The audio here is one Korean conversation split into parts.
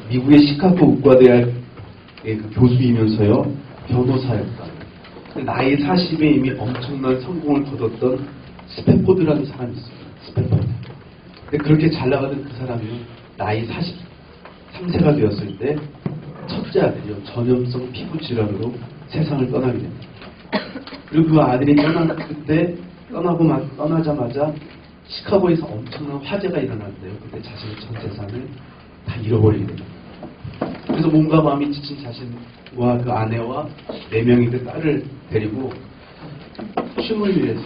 미국의 시카고 의과대학의 그 교수이면서요 변호사였다. 나이 40에 이미 엄청난 성공을 거뒀던 스탠포드라는 사람이 있습니다. 스탠포드. 근데 그렇게 잘 나가던 그 사람이 나이 43세가 되었을 때 첫째 아들이요 전염성 피부 질환으로 세상을 떠나게 됩니다. 그리고 그 아들이 그때 떠나자마자 시카고에서 엄청난 화재가 일어났는데요. 그때 자신의 전 재산을 다 잃어버리게 됩니다. 그래서 몸과 마음이 지친 자신과 그 아내와 4명의 그 딸을 데리고 쉼을 위해서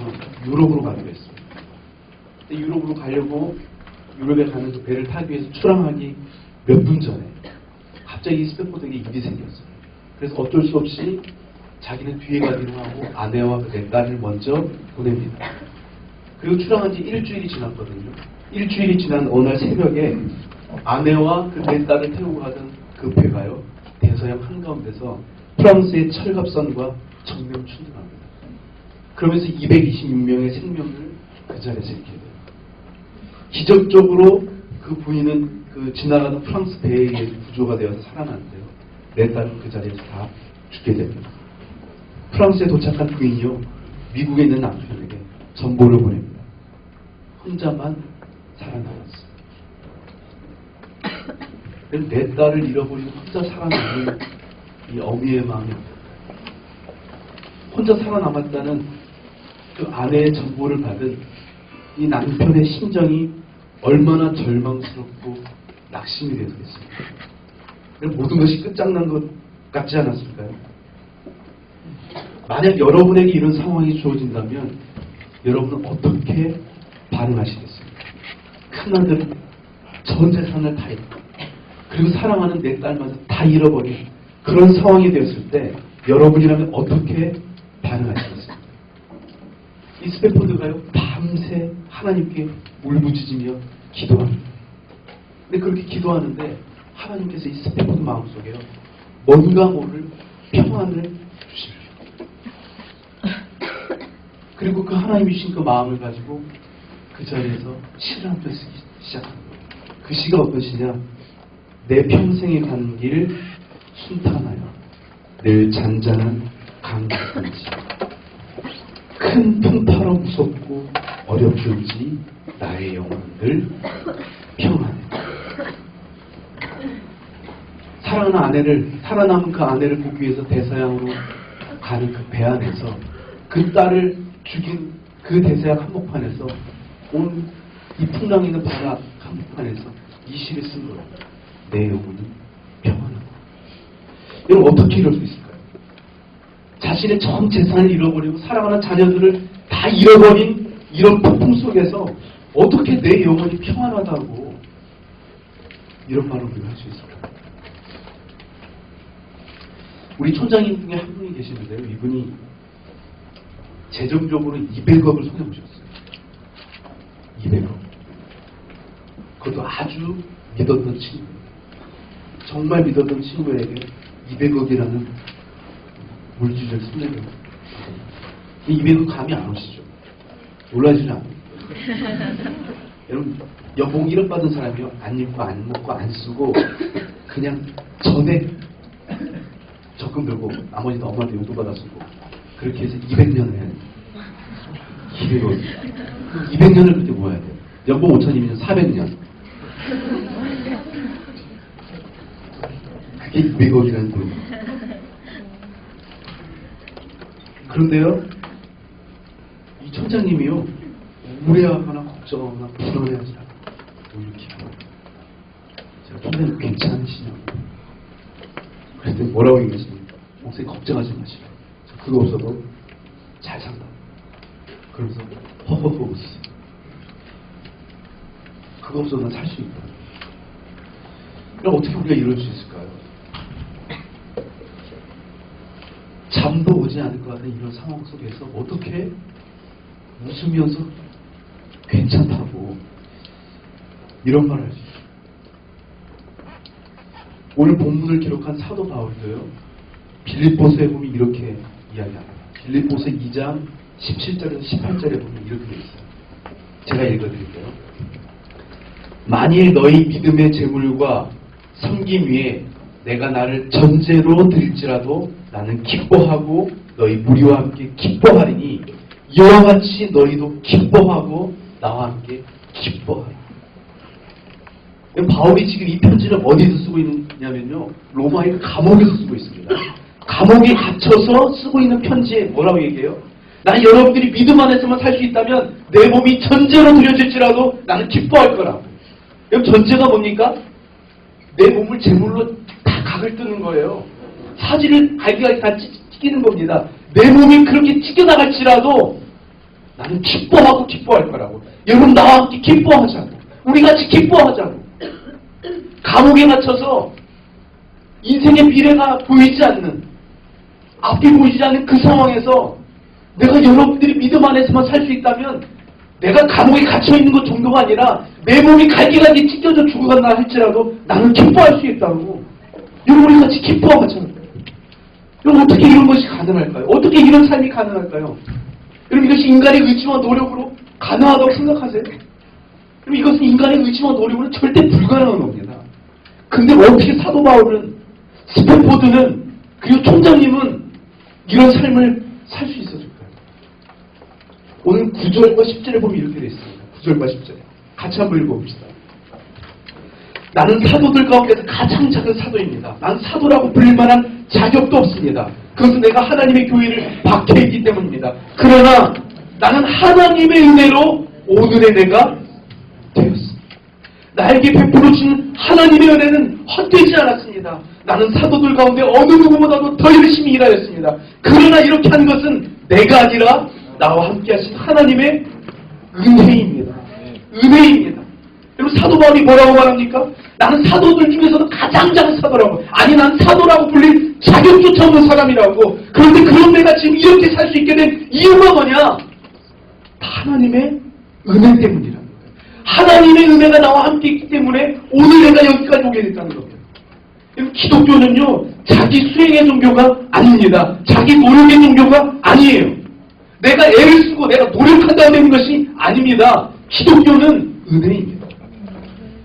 유럽으로 가기로 했습니다. 유럽으로 가려고 유럽에 가는 그 배를 타기 위해서 출항하기 몇 분 전에 갑자기 스탠포드에게 일이 생겼어요. 그래서 어쩔 수 없이 자기는 뒤에 가기로 하고 아내와 그 4딸을 먼저 보냅니다. 그리고 출항한 지 일주일이 지났거든요. 일주일이 지난 어느 날 새벽에 아내와 그 4딸을 태우고 가던 그 배가요 대서양 한가운데서 프랑스의 철갑선과 정면 충돌합니다. 그러면서 226명의 생명을 그 자리에서 잃게 돼요. 기적적으로 그 부인은 그 지나가는 프랑스 배에 의해 구조가 되어서 살아났는데요. 4딸은 그 자리에서 다 죽게 됩니다. 프랑스에 도착한 부인이요 미국에 있는 남편에게 전보를 보냅니다. 혼자만 살아남았어요. 4딸을 잃어버리고 혼자 살아남은 이 어미의 마음이 혼자 살아남았다는 그 아내의 전보를 받은 이 남편의 심정이 얼마나 절망스럽고 낙심이 되었겠습니까? 모든 것이 끝장난 것 같지 않았을까요? 만약 여러분에게 이런 상황이 주어진다면 여러분은 어떻게 반응하시겠습니까? 큰아들 전 재산을 다 잃고 그리고 사랑하는 4딸마저 다 잃어버린 그런 상황이 되었을 때 여러분이라면 어떻게 반응하시겠습니까? 이 스탠포드가요 밤새 하나님께 울부짖으며 기도합니다. 근데 그렇게 기도하는데 하나님께서 이 스탠포드 마음속에요 뭔가 모를 평안을 주십니다. 그리고 그 하나님이 주신 그 마음을 가지고 그 자리에서 시를 한 편 쓰기 시작합니다. 그 시가 어떤 시냐? 내 평생에 간 길 순탄하여 늘 잔잔한 강같은지 큰 풍파로 무섭고 어렵든지 나의 영혼은 늘 평안해. 사랑하는 아내를 살아남은 그 아내를 보기 위해서 대서양으로 가는 그 배 안에서 그 딸을 죽인 그 대서양 한복판에서 온 이 풍랑 있는 바다 한복판에서 이 시를 쓴 거예요. 내 영혼은 평안하고. 여러분 어떻게 이럴 수 있을까요? 자신의 전 재산을 잃어버리고 사랑하는 자녀들을 다 잃어버린 이런 폭풍 속에서 어떻게 내 영혼이 평안하다고 이런 말을 우리가 할 수 있을까요? 우리 촌장님 중에 한 분이 계시는데요. 이분이 재정적으로 200억을 손해보셨어요. 200억. 그것도 아주 믿었던 친구. 정말 믿었던 친구에게 200억이라는 물질을 손해보고 200억 감이 안 오시죠? 놀라지는 않아요. 여러분 연봉 1억 받은 사람이요 안 입고 안 먹고 안 쓰고 그냥 전에 적금 들고 나머지는 엄마한테 용돈 받아 쓰고 그렇게 해서 200년을 해야 돼요. 200억. 200년을 그때 모아야 돼요. 연봉 5천이면 400년. 그게 200억이라는 돈. 그런데요, 이 촌장님이요, 우울해하거나 걱정하거나 불안해하지 않아요. 오히려 기뻐요. 제가 촌장님 괜찮으시냐고. 그랬더니 뭐라고 얘기했습니까? 목사님 걱정하지 마시고. 그거 없어도 잘 산다. 그러면서 허허허 웃으세요. 그거 없어도 난 살 수 있다. 그럼 어떻게 우리가 이럴 수 있을까요? 잠도 오지 않을 것 같은 이런 상황 속에서 어떻게 웃으면서 괜찮다고 이런 말을 할 수 있어요. 오늘 본문을 기록한 사도 바울도요. 빌립보서에 보면 이렇게 이야기합니다. 빌립보서 2장 17절에서 18절에 보면 이렇게 되어 있어요. 제가 읽어드릴게요. 만일 너희 믿음의 재물과 섬김 위에 내가 나를 전제로 드릴지라도 나는 기뻐하고 너희 무리와 함께 기뻐하리니 이와 같이 너희도 기뻐하고 나와 함께 기뻐하라. 바울이 지금 이 편지를 어디서 쓰고 있냐면요, 로마의 감옥에서 쓰고 있습니다. 감옥에 갇혀서 쓰고 있는 편지에 뭐라고 얘기해요? 나는 여러분들이 믿음 안에서만 살 수 있다면 내 몸이 전제로 드려질지라도 나는 기뻐할 거라고. 여러분, 전제가 뭡니까? 내 몸을 제물로 다 각을 뜨는 거예요. 사지를 갈기갈기 다 찢기는 겁니다. 내 몸이 그렇게 찢겨나갈지라도 나는 기뻐하고 기뻐할 거라고. 여러분, 나와 함께 기뻐하자고. 우리 같이 기뻐하자고. 감옥에 갇혀서 인생의 미래가 보이지 않는, 앞이 보이지 않는 그 상황에서 내가 여러분들이 믿음 안에서만 살 수 있다면 내가 감옥에 갇혀있는 것 정도가 아니라 내 몸이 갈기갈기 찢겨져 죽어간다 할지라도 나는 기뻐할 수 있다고. 여러분, 우리 같이 기뻐하자고. 여러분, 어떻게 이런 것이 가능할까요? 어떻게 이런 삶이 가능할까요? 여러분, 이것이 인간의 의지와 노력으로 가능하다고 생각하세요? 여러분, 이것은 인간의 의지와 노력으로 절대 불가능한 겁니다. 근데 어떻게 사도 바울은, 스탠포드는, 그리고 총장님은 이런 삶을 살 수 있었을까요? 오늘 9절과 10절에 보면 이렇게 되어 있습니다. 9절과 10절에. 같이 한번 읽어봅시다. 나는 사도들 가운데서 가장 작은 사도입니다. 난 사도라고 불릴 만한 자격도 없습니다. 그것은 내가 하나님의 교회를 박해했기 때문입니다. 그러나 나는 하나님의 은혜로 오늘의 내가 되었습니다. 나에게 베풀어 주신 하나님의 은혜는 헛되지 않았습니다. 나는 사도들 가운데 어느 누구보다도 더 열심히 일하였습니다. 그러나 이렇게 한 것은 내가 아니라 나와 함께 하신 하나님의 은혜입니다. 은혜입니다. 여러분, 사도 바울이 뭐라고 말합니까? 나는 사도들 중에서도 가장 작은 사도라고. 아니, 난 사도라고 불릴 자격조차 없는 사람이라고. 그런데 그런 내가 지금 이렇게 살 수 있게 된 이유가 뭐냐? 하나님의 은혜 때문이라는 거예요. 하나님의 은혜가 나와 함께 있기 때문에 오늘 내가 여기까지 오게 됐다는 겁니다. 기독교는요, 자기 수행의 종교가 아닙니다. 자기 노력의 종교가 아니에요. 내가 애를 쓰고 내가 노력한다고 되는 것이 아닙니다. 기독교는 은혜입니다.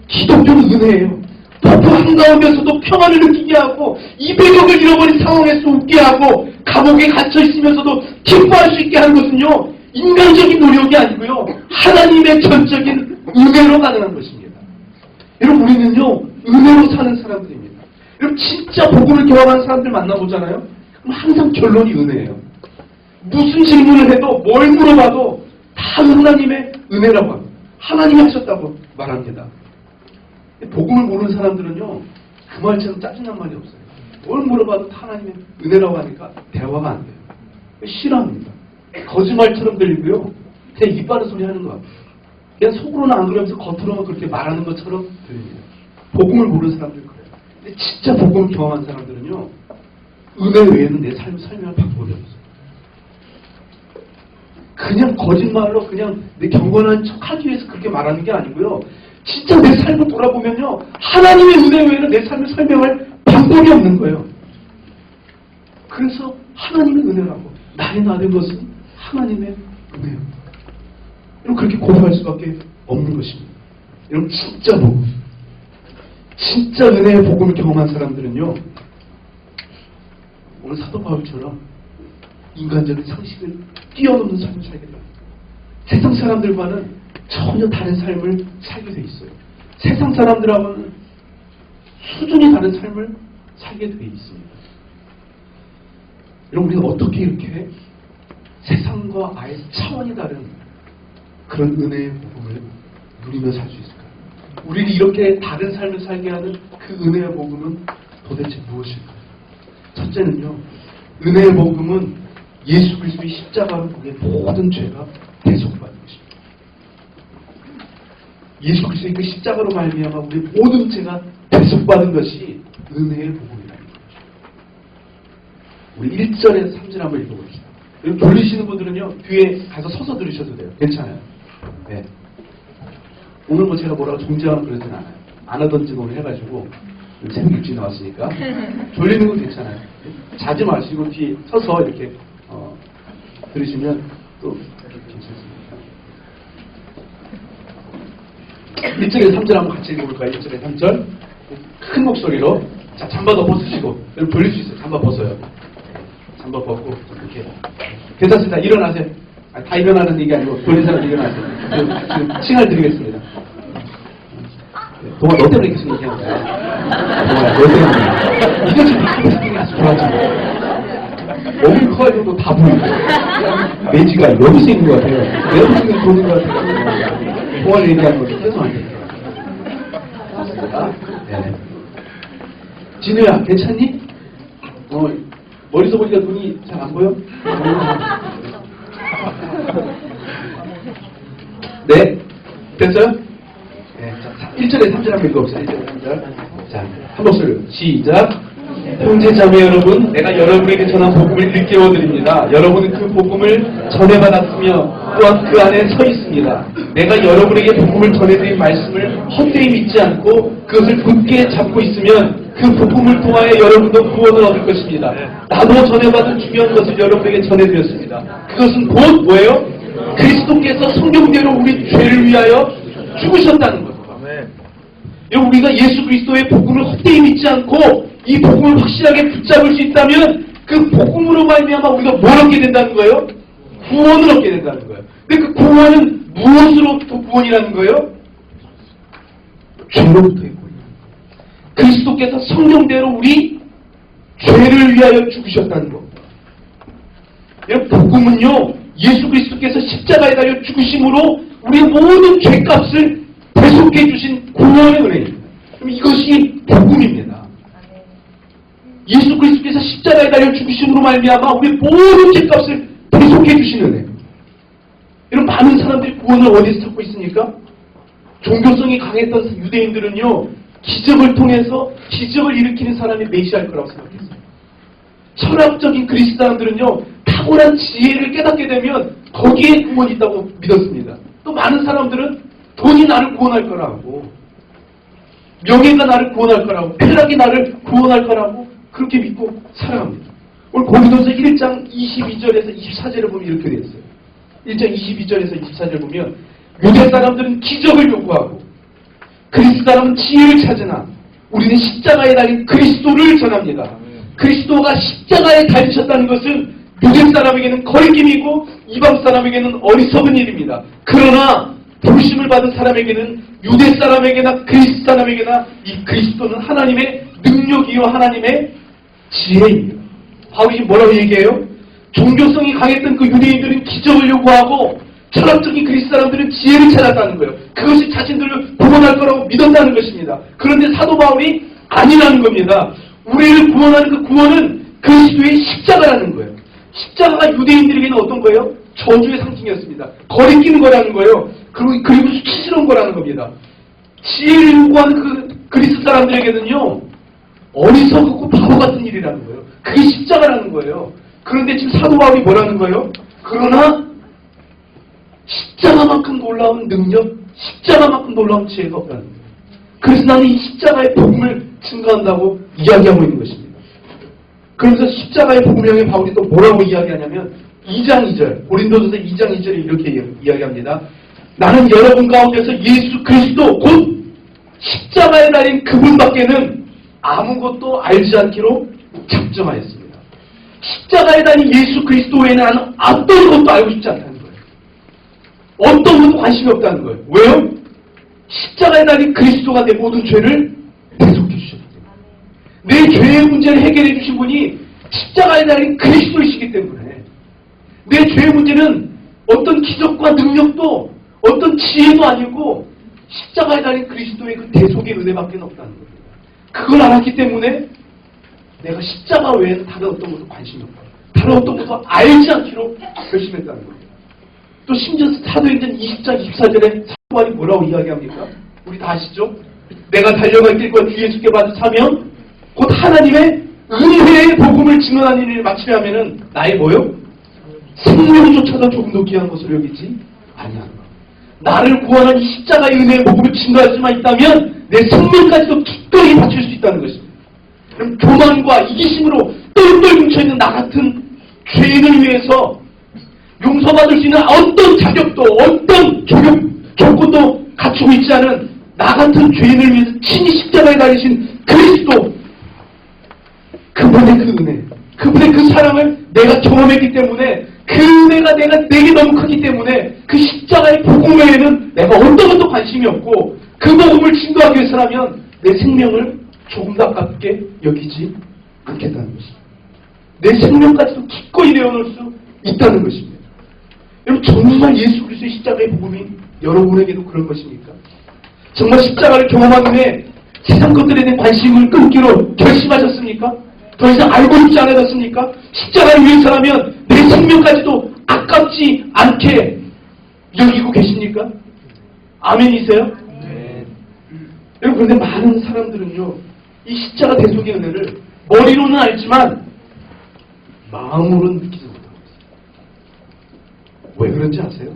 기독교는 은혜예요. 폭포 한가운데서도 평안을 느끼게 하고 200억을 잃어버린 상황에서 웃게 하고 감옥에 갇혀 있으면서도 기뻐할 수 있게 하는 것은요, 인간적인 노력이 아니고요, 하나님의 전적인 은혜로 가능한 것입니다. 여러분, 우리는요, 은혜로 사는 사람들입니다. 여러분, 진짜 복음을 경험하는 사람들 만나보잖아요. 그럼 항상 결론이 은혜예요. 무슨 질문을 해도 뭘 물어봐도 다 하나님의 은혜라고 합니다. 하나님이 하셨다고 말합니다. 복음을 모르는 사람들은요, 그 말처럼 짜증난 말이 없어요. 뭘 물어봐도 다 하나님의 은혜라고 하니까 대화가 안 돼요. 싫어합니다. 거짓말처럼 들리고요, 그냥 입 바른 소리 하는 것 같아요. 그냥 속으로는 안 그러면서 겉으로만 그렇게 말하는 것처럼 들립니다. 복음을 모르는 사람들 그래요. 근데 진짜 복음을 경험한 사람들은요, 은혜 외에는 내 삶을 설명할 방법이 없어요. 그냥 거짓말로 그냥 내 경건한 척하기 위해서 그렇게 말하는 게 아니고요, 진짜 내 삶을 돌아보면요, 하나님의 은혜 외에는 내 삶을 설명할 방법이 없는 거예요. 그래서 하나님의 은혜라고, 나의 나된 것은 하나님의 은혜예요. 여러분, 그렇게 고백할 수밖에 없는 것입니다. 여러분, 진짜 복음, 진짜 은혜의 복음을 경험한 사람들은요, 오늘 사도 바울처럼 인간적인 상식을 뛰어넘는 삶을 살게 됩니다. 세상 사람들과는 전혀 다른 삶을 살게 돼 있어요. 세상 사람들하고는 수준이 다른 삶을 살게 돼 있습니다. 여러분, 우리는 어떻게 이렇게 세상과 아예 차원이 다른 그런 은혜의 복음을 누리며 살 수 있을까요? 우리를 이렇게 다른 삶을 살게 하는 그 은혜의 복음은 도대체 무엇일까요? 첫째는요, 은혜의 복음은 예수 그리스도의 십자가로 우리의 모든 죄가 대속받는 것입니다. 예수 그리스도의 그 십자가로 말미암아 우리의 모든 죄가 대속받은 것이 은혜의 복음이라는 거죠. 우리 1절에서 3절 한번 읽어봅시다. 돌리시는 분들은요, 뒤에 가서 서서 들으셔도 돼요. 괜찮아요. 네. 오늘 뭐 제가 뭐라고 종지하고 그러진 않아요. 안 하던지 오늘 해가지고 새벽 일찍 나왔으니까 졸리는 건 괜찮아요. 자지 마시고 뒤에 서서 이렇게 들으시면 또 괜찮습니다. 1절에서 3절 한번 같이 읽어볼까요? 1절에 3절 큰 목소리로 자 잠바도 벗으시고 여러분 벌릴 수 있어요. 잠바 벗어요. 잠바 벗고 이렇게 괜찮습니다. 일어나세요. 다 일어나는 얘기 아니고 벌린 사람 일어나세요. 지금 칭할 드리겠습니다. 동아 너 때문에 계속 얘기하는 거야. 동아야 너 때문에. 이거 지금 마케팅이 아주 좋아지고 몸이 커가지고 다 보이고 매지가 여기서 있는 것 같아요. 내 모습이 보는 것 같아요. 동아를 얘기하는 것도 죄송합니다. 네. 진우야 괜찮니? 머리서 보니까 눈이 잘 안 보여? 네 됐어요? 네, 자, 1절에 3절 한번 읽어봅시다. 1절에 3절. 자, 한 목소리로 시작. 형제자매 여러분, 내가 여러분에게 전한 복음을 일깨워드립니다. 여러분은 그 복음을 전해받았으며 또한 그 안에 서 있습니다. 내가 여러분에게 복음을 전해드린 말씀을 헛되이 믿지 않고 그것을 굳게 잡고 있으면 그 복음을 통하여 여러분도 구원을 얻을 것입니다. 나도 전해받은 중요한 것을 여러분에게 전해드렸습니다. 그것은 곧 뭐예요? 그리스도께서 성경대로 우리 죄를 위하여 죽으셨다는 거예요. 우리가 예수 그리스도의 복음을 헛되이 믿지 않고 이 복음을 확실하게 붙잡을 수 있다면 그 복음으로 말미암아 우리가 뭘 얻게 된다는 거예요? 구원을 얻게 된다는 거예요. 근데 그 구원은 무엇으로부터 구원이라는 거예요? 죄로부터의 구원. 그리스도께서 성령대로 우리 죄를 위하여 죽으셨다는 거. 복음은요, 예수 그리스도께서 십자가에 달려 죽으심으로 우리 모든 죄값을 대속해 주신 구원의 은혜입니다. 그럼 이것이 복음입니다. 예수 그리스도께서 십자가에 달려 죽으심으로 말미암아 우리 모든 죄값을 대속해 주신 은혜. 이런 많은 사람들이 구원을 어디서 찾고 있습니까? 종교성이 강했던 유대인들은요, 기적을 통해서 기적을 일으키는 사람이 메시아일 거라고 생각했어요. 철학적인 그리스 사람들은요, 탁월한 지혜를 깨닫게 되면 거기에 구원이 있다고 믿었습니다. 또 많은 사람들은 돈이 나를 구원할 거라고, 명예가 나를 구원할 거라고, 쾌락이 나를 구원할 거라고 그렇게 믿고 살아갑니다. 오늘 고린도서 1장 22절에서 24절을 보면 이렇게 되어 있어요. 1장 22절에서 24절 보면 유대 사람들은 기적을 요구하고 그리스 사람은 지혜를 찾으나 우리는 십자가에 달린 그리스도를 전합니다. 그리스도가 십자가에 달리셨다는 것은 유대 사람에게는 거리낌이고 이방 사람에게는 어리석은 일입니다. 그러나 부르심을 받은 사람에게는 유대 사람에게나 그리스 사람에게나 이 그리스도는 하나님의 능력이요 하나님의 지혜입니다. 바울이 뭐라고 얘기해요? 종교성이 강했던 그 유대인들은 기적을 요구하고 철학적인 그리스 사람들은 지혜를 찾았다는 거예요. 그것이 자신들을 구원할 거라고 믿었다는 것입니다. 그런데 사도 바울이 아니라는 겁니다. 우리를 구원하는 그 구원은 그리스도의 십자가라는 거예요. 십자가가 유대인들에게는 어떤 거예요? 저주의 상징이었습니다. 거리끼는 거라는 거예요. 그리고 수치스러운 거라는 겁니다. 지혜를 요구하는 그 그리스 사람들에게는요, 어리석고 바보 같은 일이라는 거예요. 그게 십자가라는 거예요. 그런데 지금 사도 바울이 뭐라는 거예요? 그러나 십자가만큼 놀라운 능력, 십자가만큼 놀라운 지혜가 없다는 거예요. 그래서 나는 이 십자가의 복음을 증거한다고 이야기하고 있는 것입니다. 그러면서 십자가의 복음을 향해 바울이 또 뭐라고 이야기하냐면 2장 2절, 고린도전서 2장 2절에 이렇게 이야기합니다. 나는 여러분 가운데서 예수 그리스도 곧 십자가에 달린 그분밖에는 아무것도 알지 않기로 작정하였습니다. 십자가에 달린 예수 그리스도 외에는 나는 어떤 것도 알고 싶지 않다는 거예요. 어떤 것도 관심이 없다는 거예요. 왜요? 십자가에 달린 그리스도가 내 모든 죄를 대속해 주셨기 때문에. 내 죄의 문제를 해결해 주신 분이 십자가에 달린 그리스도이시기 때문에 내 죄의 문제는 어떤 기적과 능력도 어떤 지혜도 아니고 십자가에 달린 그리스도의 그 대속의 은혜밖에 없다는 겁니다. 그걸 알았기 때문에 내가 십자가 외에는 다른 어떤 것도 관심이 없다. 다른 어떤 것도 알지 않기로 결심했다는 겁니다. 또 심지어 사도행전 20장 24절에 사도바울이 뭐라고 이야기합니까? 우리 다 아시죠? 내가 달려갈 길과 주 예수께 받은 사명 곧 하나님의 은혜의 복음을 증언하는 일을 마치려 하면은 나의 뭐요? 생명조차도 조금 더 귀한 것으로 여기지 아니하노라. 나를 구원한 이 십자가의 은혜의 복음을 증거할 수만 있다면 내 생명까지도 기꺼이 바칠 수 있다는 것입니다. 그럼 교만과 이기심으로 똘똘 뭉쳐있는 나 같은 죄인을 위해서 용서받을 수 있는 어떤 자격도 어떤 조건도 갖추고 있지 않은 나 같은 죄인을 위해서 친히 십자가에 달리신 그리스도, 그분의 그 은혜, 그분의 그 사랑을 내가 경험했기 때문에 그 은혜가 내게 너무 크기 때문에 그 십자가의 복음 외에는 내가 어떤 것도 관심이 없고 그 복음을 증거하기 위해서라면 내 생명을 조금 더 아깝게 여기지 않겠다는 것입니다. 내 생명까지도 기꺼이 내어놓을 수 있다는 것입니다. 여러분 정말 예수 그리스도의 십자가의 복음이 여러분에게도 그런 것입니까? 정말 십자가를 경험한 후에 세상 것들에 대한 관심을 끊기로 결심하셨습니까? 더 이상 알고 있지 않으셨습니까? 십자가를 위해서라면 내 생명까지도 아깝지 않게 여기고 계십니까? 아멘이세요? 네. 여러분 그런데 많은 사람들은요 이 십자가 대속의 은혜를 머리로는 알지만 마음으로는 느끼지 못하고 있어요. 왜 그런지 아세요?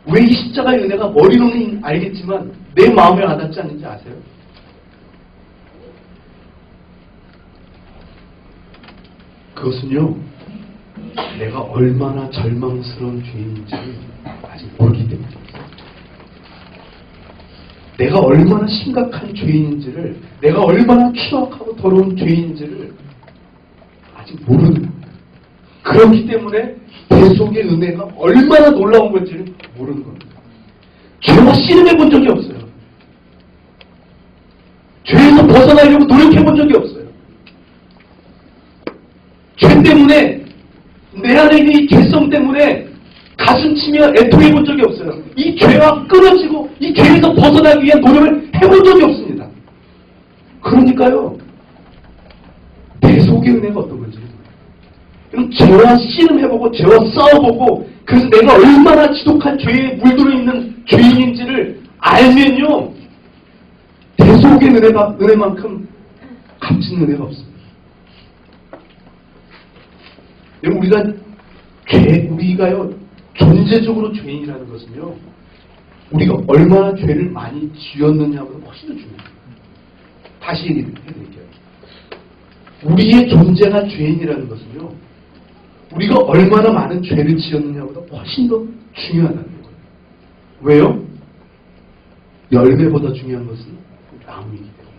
왜 이 십자가의 은혜가 머리로는 알겠지만 내 마음에 와닿지 않는지 아세요? 그것은요 내가 얼마나 절망스러운 죄인인지를 아직 모르기 때문입니다. 내가 얼마나 심각한 죄인인지를, 내가 얼마나 추악하고 더러운 죄인인지를 아직 모르는 거예요. 그렇기 때문에 대속의 은혜가 얼마나 놀라운 건지를 모르는 겁니다. 죄와 씨름해 본 적이 없어요. 죄에서 벗어나려고 노력해 본 적이 없어요. 죄 때문에 내 안에 있는 이 죄성 때문에 가슴 치며 애통해 본 적이 없어요. 이 죄와 끊어지고 이 죄에서 벗어나기 위한 노력을 해본 적이 없습니다. 그러니까요 대속의 은혜가 어떤 건지 그럼 죄와 씨름해보고 죄와 싸워보고 그래서 내가 얼마나 지독한 죄에 물들어 있는 죄인인지를 알면요 대속의 은혜만큼 값진 은혜가 없습니다. 여러분 우리가요 존재적으로 죄인이라는 것은요 우리가 얼마나 죄를 많이 지었느냐보다 훨씬 더 중요해요. 다시 얘기해드릴게요. 우리의 존재가 죄인이라는 것은요 우리가 얼마나 많은 죄를 지었느냐보다 훨씬 더 중요하다는 거예요. 왜요? 열매보다 중요한 것은 나무이기 때문에.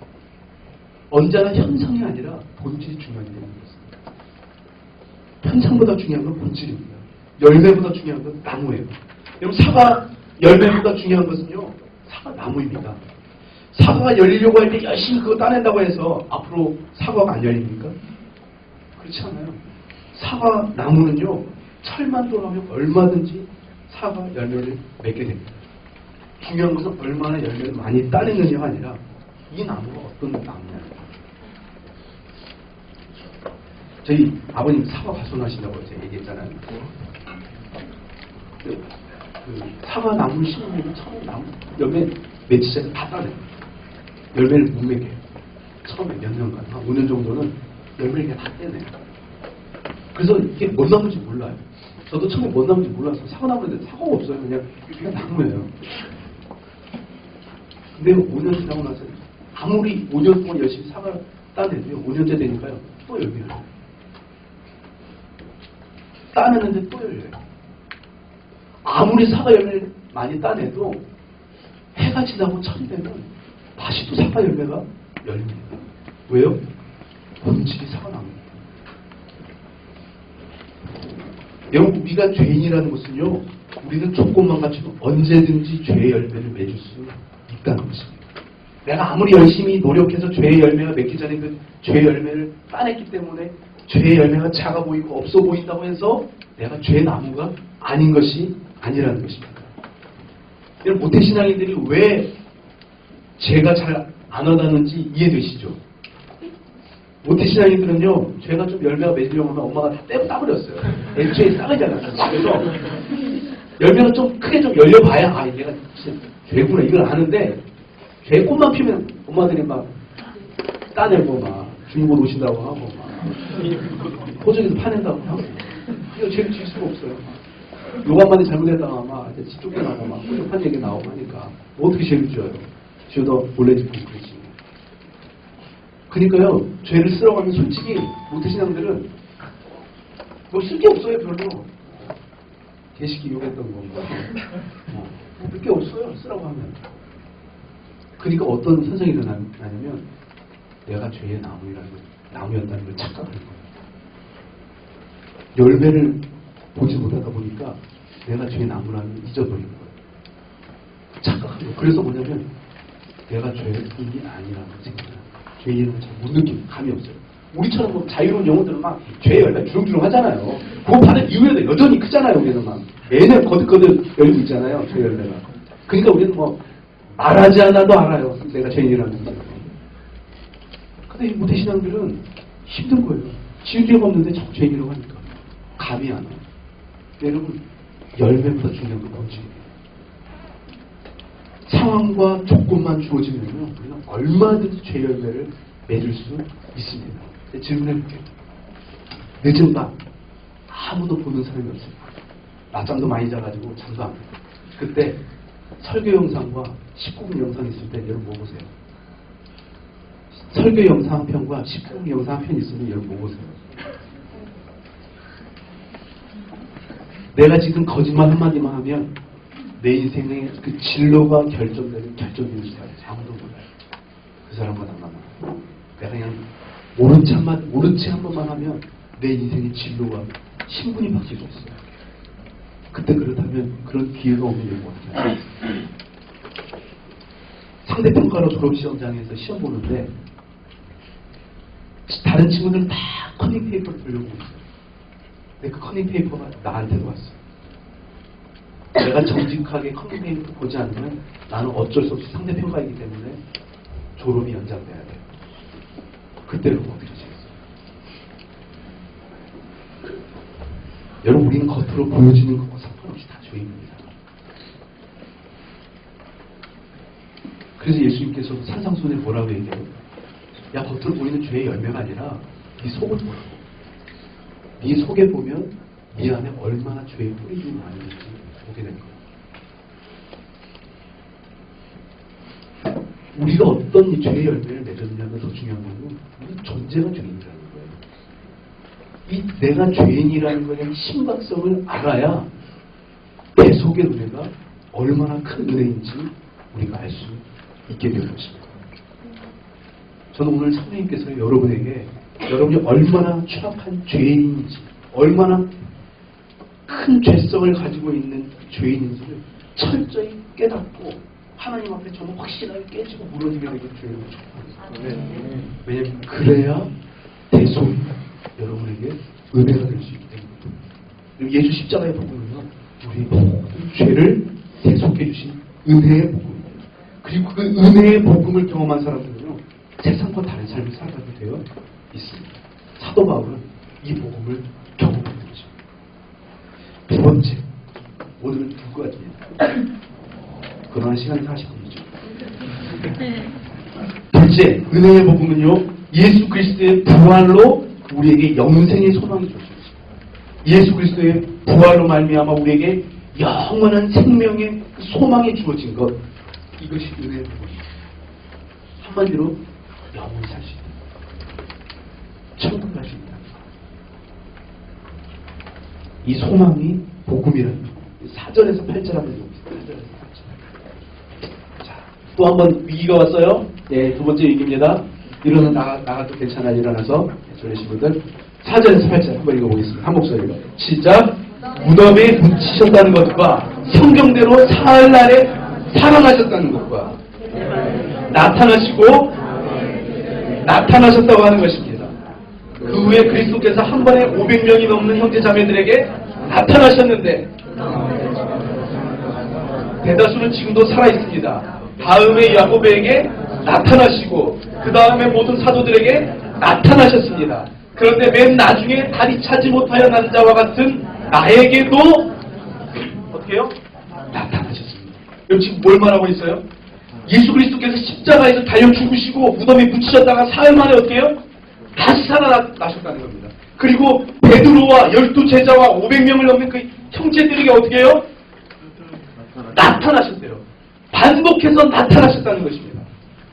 언제나 현상이 아니라 본질이 중요하기 때문입니다. 현상보다 중요한 건 본질입니다. 열매보다 중요한 건 나무예요. 여러분 사과 열매보다 중요한 것은요 사과 나무입니다. 사과가 열리려고 할 때 열심히 그거 따낸다고 해서 앞으로 사과가 안 열립니까? 그렇지 않아요. 사과 나무는요 철만 돌아오면 얼마든지 사과 열매를 맺게 됩니다. 중요한 것은 얼마나 열매를 많이 따내느냐가 아니라 이 나무가 어떤 나무냐. 저희 아버님 사과 가손하신다고 제가 얘기했잖아요. 그 사과 나무를 심으면 처음에 나무 열매 맺기 전에 다 따내요. 열매를 못 맺게 처음에 몇 년간 한 5년 정도는 열매를 다 떼내요. 그래서 이게 뭔 나무인지 몰라요. 저도 처음에 뭔 나무인지 몰라서 사과 나무인데 사과가 없어요. 그냥 나무예요. 근데 5년 지나고 나서 아무리 5년 동안 열심히 사과 따내도요 5년째 되니까요 또 열매를 해요. 따내는데 또 열려요. 아무리 사과 열매를 많이 따내도 해가 지나고 철이 되면 다시 또 사과 열매가 열립니다. 왜요? 본질이 사과나무입니다. 여러분 우리가 죄인이라는 것은요 우리는 조건만 갖추면 언제든지 죄의 열매를 맺을 수 있다는 것입니다. 내가 아무리 열심히 노력해서 죄의 열매가 맺기 전에 그 죄의 열매를 따냈기 때문에 죄의 열매가 작아 보이고 없어 보인다고 해서 내가 죄의 나무가 아닌 것이 아니라는 것입니다. 여러분 모태신앙인들이 왜 죄가 잘 안 와닿는지 이해되시죠? 모태신앙인들은요 죄가 좀 열매가 맺으려고 하면 엄마가 다 따버렸어요. 애초에 싹이잖아요. 그래서 열매가 좀 크게 좀 열려봐야 아 얘가 진짜 죄구나 이걸 아는데 죄 꽃만 피면 엄마들이 막 따내고 막 중고 오신다고 하고 막 호적에서 파낸다고 하고 이거 죄를 지을 수가 없어요. 요것만이 잘못했다가 막 쫓겨나고 막 호적판 얘기 나오고 하니까 뭐 어떻게 죄를 지어요? 지어도 몰래 짓고 그러지. 그러니까요 죄를 쓸어가면 솔직히 모태신앙들은 뭐 쓸 게 없어요. 별로 개식이 욕했던 거 뭐 몇 개 없어요. 쓰라고 하면 그러니까 어떤 현상이 일어나냐면 내가 죄의 나무였다는 걸 착각하는 거예요. 열매를 보지 못하다 보니까 내가 죄의 나무라는 걸 잊어버리는 거예요. 착각하는 거예요. 그래서 뭐냐면 내가 죄인이 아니라는 생각을 해요. 죄인은 잘 못 느끼고 감이 없어요. 우리처럼 뭐 자유로운 영혼들은 막 죄의 열매 주렁주렁 하잖아요. 그거 받은 이후에도 여전히 크잖아요. 우리는 막 매년 거듭거듭 열고 있잖아요. 죄의 열매가. 그러니까 우리는 뭐 말하지 않아도 알아요. 내가 죄인이라는 걸. 근데 이 모태신앙들은 힘든 거예요. 지은 죄가 없는데 자꾸 죄인이라고 하니까 감이 안 와요. 여러분 열매보다 중요한 건 뭔지 상황과 조건만 주어지면요 우리는 얼마든지 죄 열매를 맺을 수 있습니다. 질문해볼게요. 늦은 밤 아무도 보는 사람이 없어요. 낮잠도 많이 자가지고 잠도 안 자요. 그때 설교 영상과 19금 영상 있을 때 여러분 뭐 보세요? 설교 영상 한 편과 19금 영상 한 편 있으면 여러분 뭐 보세요? 내가 지금 거짓말 한마디만 하면 내 인생의 그 진로가 결정되는 결정적인 사람 아무도 몰라요. 그 사람과 나만 알아요. 내가 그냥 모른 체 한 번만 하면 내 인생의 진로가 신분이 바뀔 수 있어요. 그때 그렇다면 그런 기회가 오면 여러분 어떻게 하세요? 상대평가로 졸업시험장에서 시험 보는데 다른 친구들은 다 커닝 페이퍼를 돌려보고 있어요. 근데 그 커닝 페이퍼가 나한테도 왔어요. 내가 정직하게 커닝 페이퍼를 보지 않으면 나는 어쩔 수 없이 상대평가이기 때문에 졸업이 연장돼야 돼요. 그때는 어떻게 하시겠어요? 여러분 우리는 겉으로 보여지는 것과 상관없이 다 죄인입니다. 그래서 예수님께서 산상수훈에 뭐라고 얘기해요? 야 겉으로 보이는 죄의 열매가 아니라 네 속을 보라고. 네 속에 보면 네 안에 얼마나 죄의 뿌리들이 많은지 보게 될 거예요. 우리가 어떤 이 죄의 열매를 맺었느냐가 더 중요한 거는 우리 존재가 죄인이라는 거예요. 이 내가 죄인이라는 거에 심각성을 알아야 내 속의 은혜가 얼마나 큰 은혜인지 우리가 알 수 있게 되는 것입니다. 저는 오늘 성령님께서 여러분에게 여러분이 얼마나 추악한 죄인인지 얼마나 큰 죄성을 가지고 있는 죄인인지를 철저히 깨닫고 하나님 앞에 정말 확실하게 깨지고 무너지게 되는 죄인을 축복합니다. 왜냐하면 그래야 대속이 여러분에게 은혜가 될 수 있기 때문입니다. 예수 십자가의 복음은요 우리 모든 죄를 대속해 주신 은혜의 복음입니다. 그리고 그 은혜의 복음을 경험한 사람들은요 세상과 다른 삶을 살아가게 되어 있습니다. 사도 바울은 이 복음을 경험한 것입니다. 두 번째, 오늘은 두 가지입니다. 그러나 시간이 40분이죠. 둘째, 은혜의 복음은요 예수 그리스도의 부활로 우리에게 영생의 소망이 주어집니다. 예수 그리스도의 부활로 말미암아 우리에게 영원한 생명의 소망이 주어진 것, 이것이 은혜의 복음입니다. 한마디로 영원히 살 수 있다. 천국 갈 수 있다. 이 소망이 복음이라는 거. 4절에서 8절 한번 읽어보세요. 4절에서 8절. 자, 또 한번 위기가 왔어요. 네, 두 번째 위기입니다. 나가도 괜찮아. 일어나서 졸리신 분들 4절에서 8절 한번 읽어보겠습니다. 한 목소리로. 시작. 무덤에 묻히셨다는 것과 성경대로 사흘날에 살아나셨다는 것과 나타나셨다고 하는 것입니다. 그 후에 그리스도께서 한 번에 500명이 넘는 형제 자매들에게 나타나셨는데 대다수는 지금도 살아있습니다. 다음에 야고보에게 나타나시고 그 다음에 모든 사도들에게 나타나셨습니다. 그런데 맨 나중에 다리 차지 못하여 난 자와 같은 나에게도 어떻게 해요? 나타나셨습니다. 여러분 지금 뭘 말하고 있어요? 예수 그리스도께서 십자가에서 달려 죽으시고 무덤에 묻히셨다가 사흘 만에 어떻게 해요? 다시 살아나셨다는 겁니다. 그리고 베드로와 12제자와 500명을 넘는 그 형제들에게 어떻게 해요? 나타나셨대요. 반복해서 나타나셨다는 것입니다.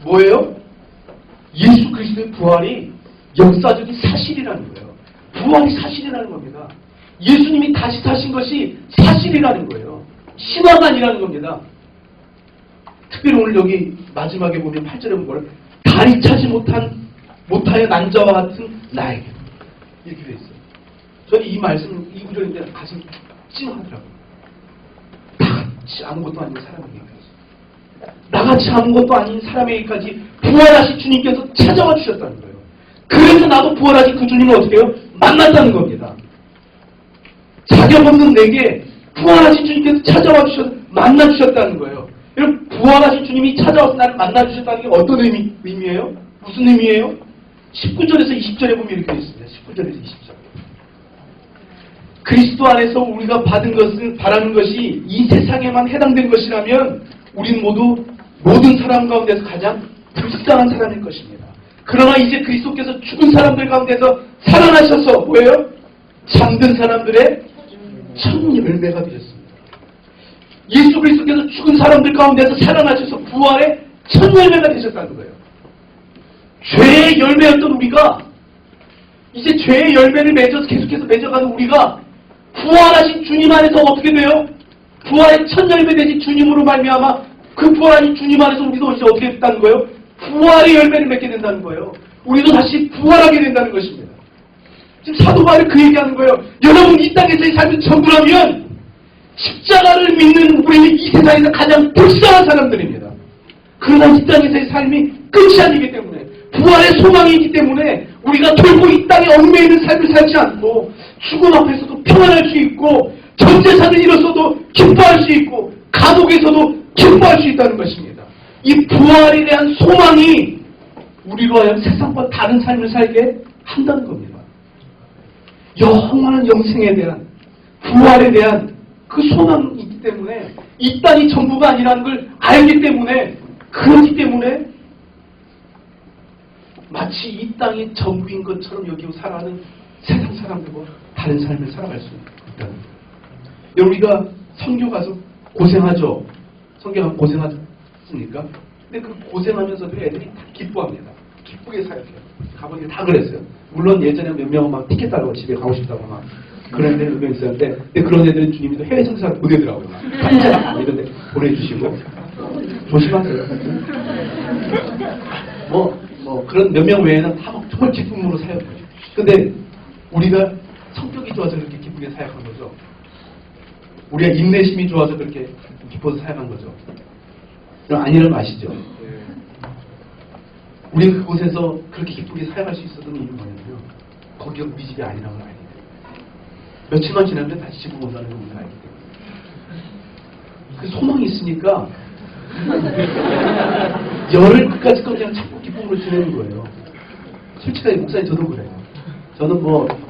뭐예요? 예수 그리스도의 부활이 역사적인 사실이라는 거예요. 부활이 사실이라는 겁니다. 예수님이 다시 사신 것이 사실이라는 거예요. 신화가 아니라는 겁니다. 특별히 오늘 여기 마지막에 보면 8절에 보면 뭐래? 다리 차지 못하여 난자와 같은 나에게. 이렇게 돼 있어요. 저는 이 말씀, 이 구절인데 가슴이 찡하더라고요. 나같이 아무것도 아닌 사람에게까지. 나같이 아무것도 아닌 사람에게까지 부활하신 주님께서 찾아와 주셨다는 거예요. 그래서 나도 부활하신 그 주님을 어떻게 해요? 만났다는 겁니다. 자격 없는 내게 부활하신 주님께서 찾아와 만나 주셨다는 거예요. 여러분, 부활하신 주님이 찾아와서 나를 만나 주셨다는 게 어떤 의미예요? 무슨 의미예요? 19절에서 20절에 보면 이렇게 되어 있습니다. 19절에서 20절. 그리스도 안에서 우리가 받은 것은 바라는 것이 이 세상에만 해당된 것이라면 우린 모두 모든 사람 가운데서 가장 불쌍한 사람일 것입니다. 그러나 이제 그리스도께서 죽은 사람들 가운데서 살아나셔서 뭐예요? 잠든 사람들의 첫 열매가 되셨습니다. 예수 그리스도께서 죽은 사람들 가운데서 살아나셔서 부활의 첫 열매가 되셨다는 거예요. 죄의 열매였던 우리가 이제 죄의 열매를 맺어서 계속해서 맺어가는 우리가 부활하신 주님 안에서 어떻게 돼요? 부활의 첫 열매 되신 주님으로 말미암아 그 부활하신 주님 안에서 우리도 이제 어떻게 됐다는 거예요? 부활의 열매를 맺게 된다는 거예요. 우리도 다시 부활하게 된다는 것입니다. 지금 사도 바울이 그 얘기하는 거예요. 여러분 이 땅에서의 삶이 전부라면 십자가를 믿는 우리는 이 세상에서 가장 불쌍한 사람들입니다. 그러나 이 땅에서의 삶이 끝이 아니기 때문에 부활의 소망이 있기 때문에 우리가 결국 이 땅에 얽매여 있는 삶을 살지 않고 죽음 앞에서도 평안할 수 있고 전 재산을 잃었어도 기뻐할 수 있고 감옥에서도 기뻐할 수 있다는 것입니다. 이 부활에 대한 소망이 우리로 하여금 세상과 다른 삶을 살게 한다는 겁니다. 영원한 영생에 대한 부활에 대한 그 소망이 있기 때문에 이 땅이 전부가 아니라는 걸 알기 때문에 그렇기 때문에 마치 이 땅이 전부인 것처럼 여기고 살아가는 세상 사람들과 다른 삶을 살아갈 수 있다는 거예요. 우리가 선교 가서 고생하죠. 선교 가서 고생하셨습니까? 근데 그 고생하면서도 애들이 다 기뻐합니다. 기쁘게 사역해요. 가보니까 다 그랬어요. 물론 예전에 몇 명은 막 티켓 달라고 집에 가고 싶다고 막 그런 애들 몇 명 있었는데 근데 그런 애들은 주님이 또 해외 성사를 보내더라고요. 한자 이런 데 보내주시고 조심하세요. 그런 몇 명 외에는 다 막 정말 기쁨으로 사역해요. 근데 우리가 성격이 좋아서 그렇게 기쁘게 사역한 거죠. 우리가 인내심이 좋아서 그렇게 기뻐서 사역한 거죠. 그럼 아니라는 거 아시죠? 우리가 그곳에서 그렇게 기쁘게 사역할 수 있었던 이유는 뭐냐면요. 거기가 우리 집이 아니라는 걸 알기 때문에. 며칠만 지나면 다시 집으로 온다는 걸 우리가 알기 때문에. 그 소망이 있으니까 열흘 끝까지 그냥 참고 기쁨으로 지내는 거예요. 솔직하게 목사님 저도 그래요. 저는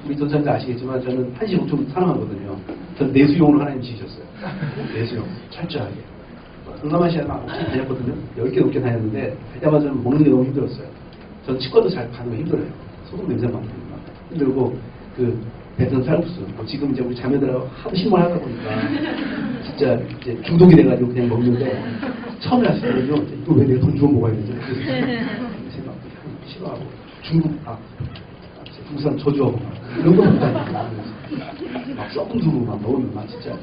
우리 전사님도 아시겠지만 저는 한식 엄청 사랑하거든요. 저는 내수용으로 하나님 지으셨어요. 내수용. 철저하게. 동남아시아에 막 엄청 다녔거든요. 10개 넘게 다녔는데 갈 때마다 저는 먹는 게 너무 힘들었어요. 저는 치과도 잘 가는 거 힘들어요. 소금 냄새 맡고 힘들고 그 베트남 쌀국수 지금 이제 우리 자매들하고 하도 신문 하다 보니까 진짜 이제 중독이 돼가지고 그냥 먹는데 처음에 왔을 때는요. 이거 왜 내가 돈 주고 먹어야 되지? 생각 싫어하고 중국 중국 사람 저주하고 막 이런 거 못하니까 막 썩은 두부 막 먹으면 막 진짜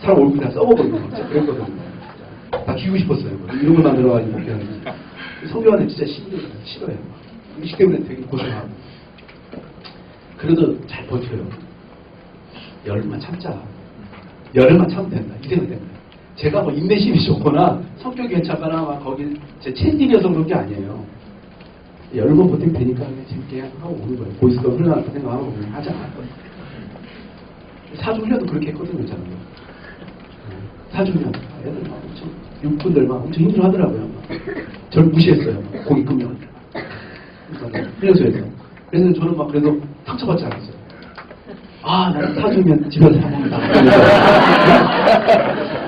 사람 얼굴 다 썩어버리고 막 진짜 그랬거든요. 다 키우고 싶었어요. 이런 걸 만들어가지고 먹게 하는데 성경한테 진짜 싫어요. 음식 때문에 되게 고생하고 그래도 잘 버텨요. 열흘만 참자. 열흘만 참으면 된다. 이 생각 때문에. 제가 인내심이 좋거나 성격이 괜찮거나 막 거기 제 체질이어서 그런 게 아니에요. 열흘만 버티면 되니까 그냥 재밌게 하고 오는 거예요. 보이스가 훈련할 생각하고 그냥 하자. 사주훈련도 그렇게 했거든요. 저는. 사주훈련. 애들 막 엄청 육군들 막 엄청 힘들어 하더라고요. 저를 무시했어요. 고기 끄면. 훈련소에서. 그래서 저는 막 그래도 상처받지 않았어요. 나는 사주면 집에서 다 먹는다.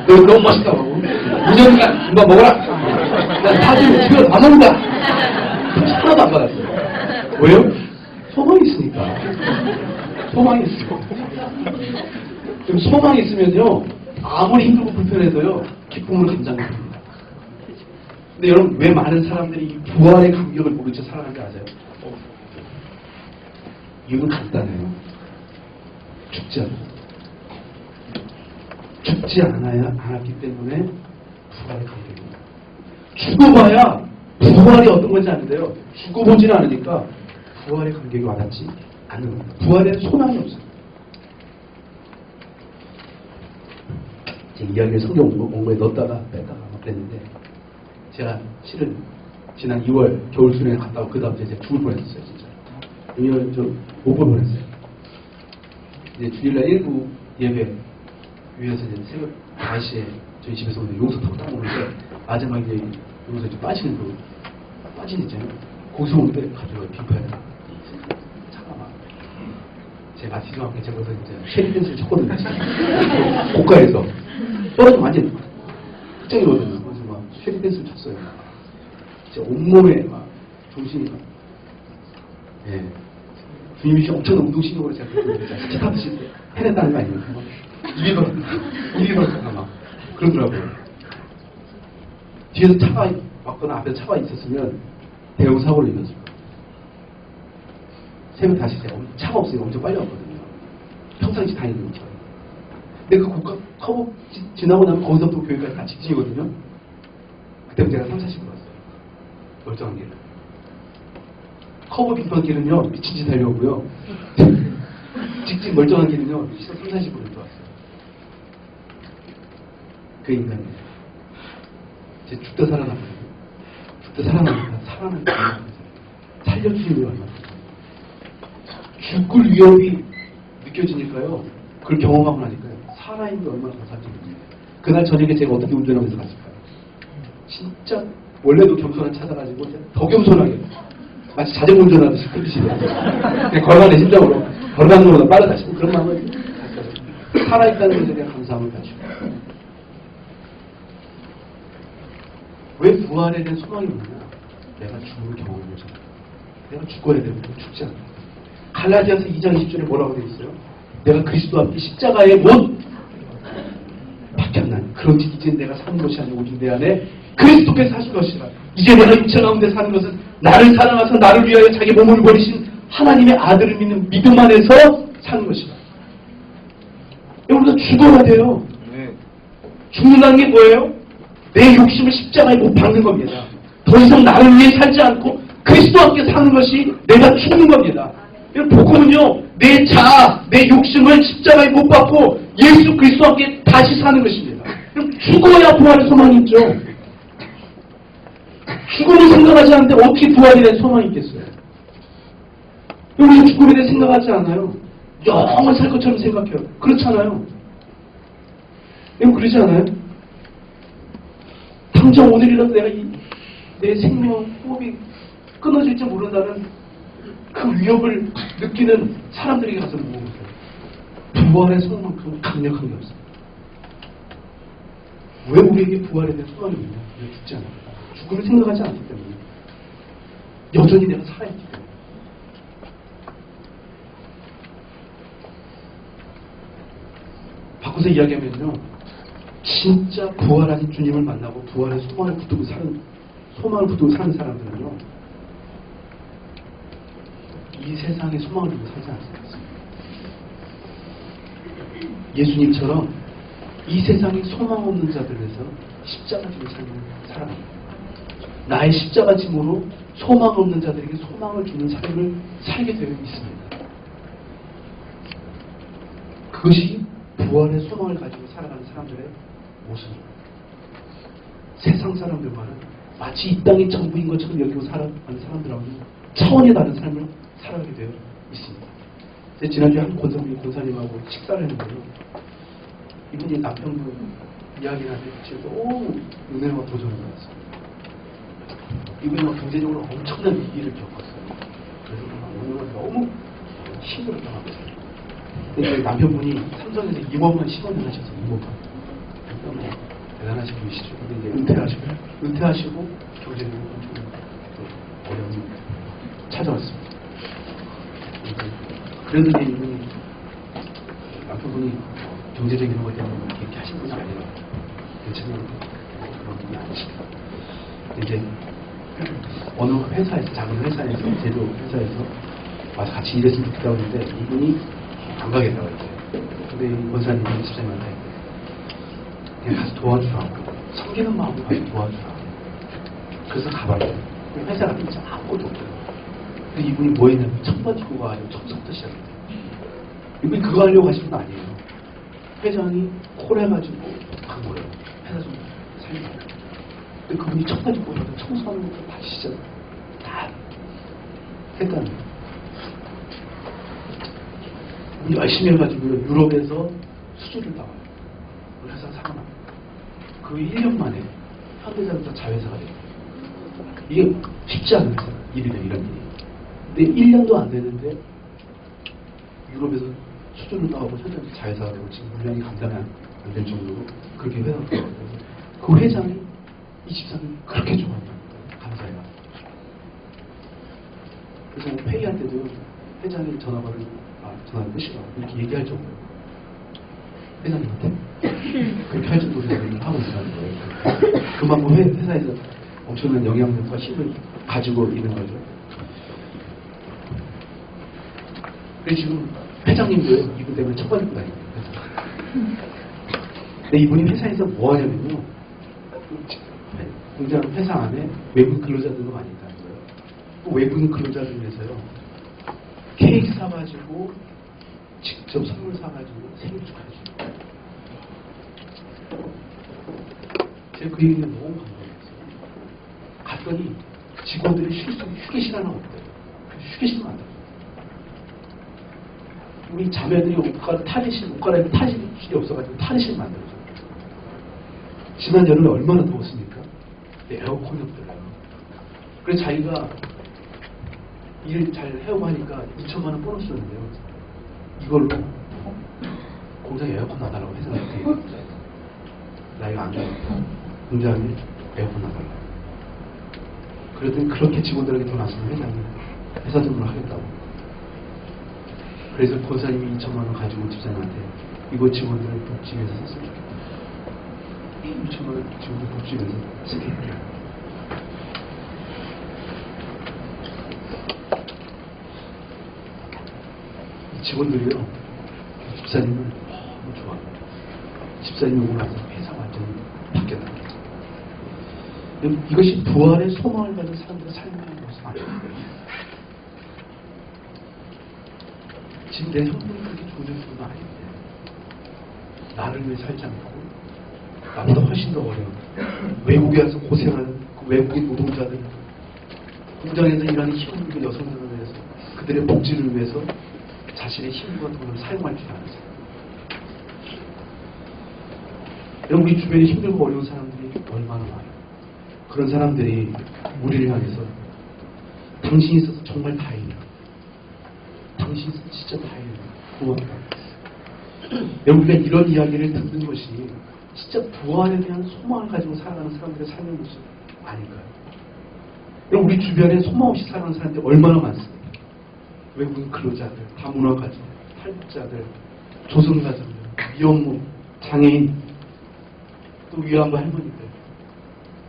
너 너무 맛있다고. 문영이가 누가 먹어라. 난 사주면 집에서 다 먹는다. 하나도 안 받았어요. 왜요? 소망이 있으니까. 소망이 있으니까. 그럼 소망이 있으면요. 아무리 힘들고 불편해도요. 기쁨으로 감당이 됩니다. 근데 여러분 왜 많은 사람들이 이 부활의 감격을 모른 채 살아가는지 아세요? 이유는 간단해요. 죽지 않았기 때문에 부활의 감격입니다. 죽어봐야 부활이 어떤 건지 아는데요. 죽어보지는 않으니까 부활의 감격이 와닿지 않는 겁니다. 부활에는 소망이 없어요. 제 이야기를 성경 원고에 넣었다가 뺐다가 막 그랬는데 제가 실은 지난 2월 겨울 수련회 갔다 오고 그 다음 주에 제가 죽을 뻔했어요. 진짜. 왜냐면 저 못 볼 뻔했어요. 이제 주일날 1부 예배 위에서 이제 새벽 4시에 저희 집에서 오늘 용서 타고 딱 오는데 마지막에 이제 용서 이제 빠지는 그 빠진 있잖아요. 거기서 오는데 갑자기 빙파에 잠깐만 제 마티즈와 함께 제가 거기서 이제 쉐리 댄스를 쳤거든요. 고가에서 떨어지면 완전 끝장이거든요. 그래서 막 쉐리 댄스를 쳤어요. 제 온몸에 막 정신이 막 예. 주님이 엄청난 운동신경으로 제가 스텝하듯이 해냈다는 거 아니에요? 입이 막 그러더라고요. 뒤에서 차가 왔거나 앞에서 차가 있었으면 대형 사고를 입었을 거예요. 새벽 5시에 차가 없으니까 엄청 빨리 왔거든요. 평상시 다니는 것처럼. 근데 그 국가 커브 지나고 나면 거기서부터 교회까지 다 직진이거든요. 그때부터 제가 3, 40분 왔어요. 멀쩡한 길을. 커브 빈번 길은요, 미친 짓 하려고요. 직진 멀쩡한 길은요, 3, 40분을 좋았어요. 그 인간이에요. 제 죽다 살아났거든요. 죽다 살아나니까 살아나는 살려주시는 게 얼마나. 죽을 위협이 느껴지니까요, 그걸 경험하고 나니까요, 살아있는 게 얼마나 감사한지. 그날 저녁에 제가 어떻게 운전하면서 갔을까요? 진짜, 원래도 겸손한 차다 가지고 더 겸손하게. 마치 자전거 운전하듯이 끌리시더라고요. 그냥 걸어가는 심정으로, 걸어가는 것보다 빠르다 싶은 그런 마음을 살아있다는 것에 대한 감사함을 가지고. 왜 부활에 대한 소망이 없느냐? 내가 죽음을 경험하잖아. 내가 죽어야 되고 죽지 않아. 갈라디아서 2장 20절에 뭐라고 되어 있어요? 내가 그리스도 앞에 십자가에 못 박혔나니 그런지 이제 내가 사는 것이 아니고 오직 내 안에 그리스도께서 사신 것이라. 이제 내가 육체 가운데 사는 것은 나를 사랑하사 나를 위하여 자기 몸을 버리신 하나님의 아들을 믿는 믿음 안에서 사는 것이다. 우리가 죽어야 돼요. 죽는다는 게 뭐예요? 내 욕심을 십자가에 못 박는 겁니다. 더 이상 나를 위해 살지 않고 그리스도와 함께 사는 것이 내가 죽는 겁니다. 복음은요, 내 자아, 내 욕심을 십자가에 못 박고 예수 그리스도와 함께 다시 사는 것입니다. 죽어야 부활의 소망이 있죠. 죽음을 생각하지 않는데 어떻게 부활에 대한 소망이 있겠어요? 우리는 죽음에 대해 생각하지 않아요. 영원 살 것처럼 생각해요. 그렇잖아요. 여러분 그러지 않아요? 당장 오늘이라도 내가 내 생명 호흡이 끊어질지 모른다는 그 위협을 느끼는 사람들에게 가서 물어보세요. 부활의 소망만큼 강력한 게 없어요. 왜 우리에게 부활에 대한 소망이 없냐? 왜 듣지 않아요? 죽음을 생각하지 않기 때문에. 여전히 내가 살아있기 때문에. 바꿔서 이야기하면요, 진짜 부활하신 주님을 만나고 부활의 소망을 붙들고 사는 사람들은요, 이 세상에 소망을 두고 살지 않습니다. 예수님처럼 이 세상에 소망 없는 자들에서 십자가 지고 사는 사람입니다. 나의 십자가 짐으로 소망 없는 자들에게 소망을 주는 삶을 살게 되어 있습니다. 그것이 부활의 소망을 가지고 살아가는 사람들의 모습입니다. 세상 사람들과는 마치 이 땅이 전부인 것처럼 여기고 살아가는 사람들하고는 차원이 다른 삶을 살아가게 되어 있습니다. 지난주에 한 권사님하고 식사를 했는데요. 이분이 남편분 이야기를 하는데 너무 은혜와 도전을 받았어요. 이분이 경제적으로 엄청난 위기를 겪었어요. 그래서 오늘 너무 힘들었다고 하면서. 근데 남편분이 삼성에서 임원만 10원을 하셔서 임원만. 너무 대단하신 분이시죠. 근데 이제 은퇴하시고 경제적으로 좀 어려움이 찾아왔습니다. 그래도 이제 이분이 남편분이 경제적인 것에 대한 이렇게 하신 분이 아니라 괜찮은 그런 분이 아니십니다. 이제 어느 회사에서, 작은 회사에서, 제조 회사에서 와서 같이 일했으면 좋겠다고 했는데 이분이 안 가겠다고 했어요. 근데 이 권사님이 집사님한테 그냥 가서 도와주라고, 섬기는 마음으로 가서 도와주라. 그래서 가봐요. 회사 가면 진짜 아무것도 없어요. 근데 이분이 뭐 했냐면 청바지 입고 가가지고 청소부터 시작했어요. 이분이 그거 하려고 하신 건 아니에요. 회장이 콜해가지고 간 거예요. 회사 좀 살리고. 근데 그분이 청바지 입고 가서 청소하는 것도 봐주시잖아요. 다 했다는 거예요. 열심히 해가지고 유럽에서 수주를 나와요. 우리 회사 사고 그 1년 만에 현대자동차 자회사가 돼요. 이게 쉽지 않은 회사 일이래요, 이런 일이. 근데 1년도 안 되는데 유럽에서 수주를 나오고 현대자동차 자회사가 되고 지금 물량이 감당이 안 될 정도로 그렇게 회사가 돼요. 그 회장이 이 집사람이 그렇게 좋아한다. 감사해요. 그래서 회의할 때도 회장이 전화를 끄시라고 이렇게 얘기할 정도로 회장님한테 그렇게 할 정도로 생각을 하고 있다는 거예요. 그만큼 회사에서 엄청난 영향력과 힘을 가지고 있는 거죠. 그래서 지금 회장님도 이분 때문에 첫번 입고 다니고 근데 이분이 회사에서 뭐 하냐면요, 공장 회사 안에 외국인 근로자들도 많이 있다는 거예요. 그 외국인 근로자들 위해서요 케이크 사가지고 직접 선물 사가지고 생일 축하해줘요. 제가 그 얘기는 너무 감동했어요. 갔더니 직원들이 쉴 수 있는 휴게실 하나 없대요. 휴게실도 안 돼요. 우리 자매들이 옷 갈아입을 탈의실이 없어가지고 탈의실 만들어줘요. 지난 여름에 얼마나 더웠습니까? 에어컨이 없더라고요. 그래서 자기가 일 잘 해오고 하니까 2천만 원 보너스 줬는데요. 이걸로 공장에 에어컨 놔달라고 해서 나 이거 안 줘. 공장에 에어컨 놔달라고. 그랬더니 그렇게 직원들에게 돈 안 쓰면 회장님 회사 돈으로 하겠다고. 그래서 권사님이 2천만 원 가지고 집사님한테 이거 직원들 복지에서 썼으면 좋겠다. 2천만 원 직원들 복지에서 쓰겠다. 직원들이요, 집사님을 너무 좋아합니다. 집사님이 오고 나서 회사 완전히 바뀌었다. 이것이 부활의 소망을 가진 사람들의 삶이라는 것은 아닙니다. 지금 내 형님이 그렇게 좋은 분은 아닌데 나를 위해 살지 않고 나보다 훨씬 더 어려운 외국에 와서 고생하는 그 외국인 노동자들, 공장에서 일하는 힘없는 여성들을 위해서, 그들의 복지를 위해서 자신의 힘과 돈을 사용할 줄 알았어요. 여러분, 우리 주변에 힘들고 어려운 사람들이 얼마나 많아요. 그런 사람들이 우리를 향해서 당신이 있어서 정말 다행이야. 당신이 있어서 진짜 다행이야. 고맙다. 여러분, 우리가 이런 이야기를 듣는 것이 진짜 부활에 대한 소망을 가지고 살아가는 사람들의 삶의 모습 아닐까요? 여러분, 우리 주변에 소망 없이 살아가는 사람들이 얼마나 많습니까? 외국인 근로자들, 다문화가족, 탈북자들, 조선가족들, 미혼모, 장애인, 또 위안부 할머니들,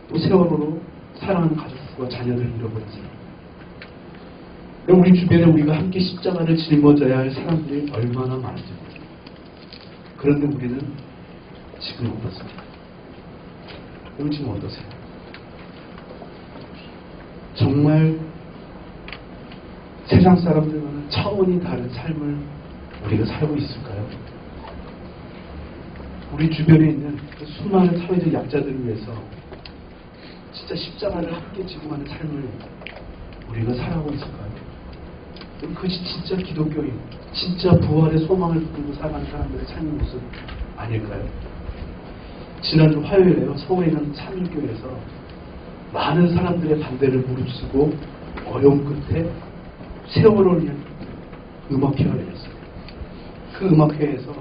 또 세월호로 사랑하는 가족과 자녀들을 잃어버린 사람. 우리 주변에 우리가 함께 십자가를 짊어져야 할 사람들이 얼마나 많은지 모릅니다. 그런데 우리는 지금 어떻습니까? 여러분 지금 어떠세요? 정말 세상 사람들과는 차원이 다른 삶을 우리가 살고 있을까요? 우리 주변에 있는 그 수많은 사회적 약자들을 위해서 진짜 십자가를 함께 지고 가는 삶을 우리가 살아가고 있을까요? 그것이 진짜 기독교인, 진짜 부활의 소망을 붙들고 살아가는 사람들의 삶의 모습 아닐까요? 지난주 화요일에요, 서울에 있는 참일교회에서 많은 사람들의 반대를 무릅쓰고 어려운 끝에 세월호를 위한 음악회가 열렸어요. 그 음악회에서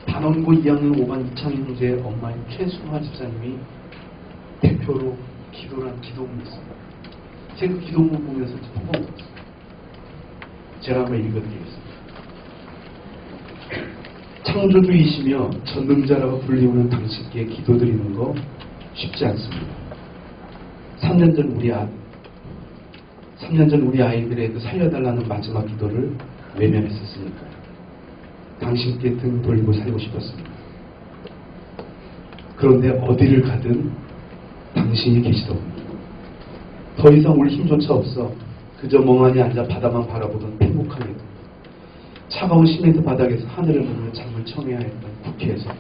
단원고 2학년 5반 이창인 형제의 엄마인 최순화 집사님이 대표로 기도를 한 기도문이 있어요. 제가 그 기도문 보면서 펑펑 울었어요. 제가 한번 읽어드리겠습니다. 창조주이시며 전능자라고 불리우는 당신께 기도드리는 거 쉽지 않습니다. 3년 전 우리 아이들의 그 살려달라는 마지막 기도를 외면했었으니까요. 당신께 등 돌리고 살고 싶었습니다. 그런데 어디를 가든 당신이 계시더군요. 더 이상 올 힘조차 없어 그저 멍하니 앉아 바다만 바라보던 행복한 애도, 차가운 시멘트 바닥에서 하늘을 보며 잠을 청해야 했던 국회에서도,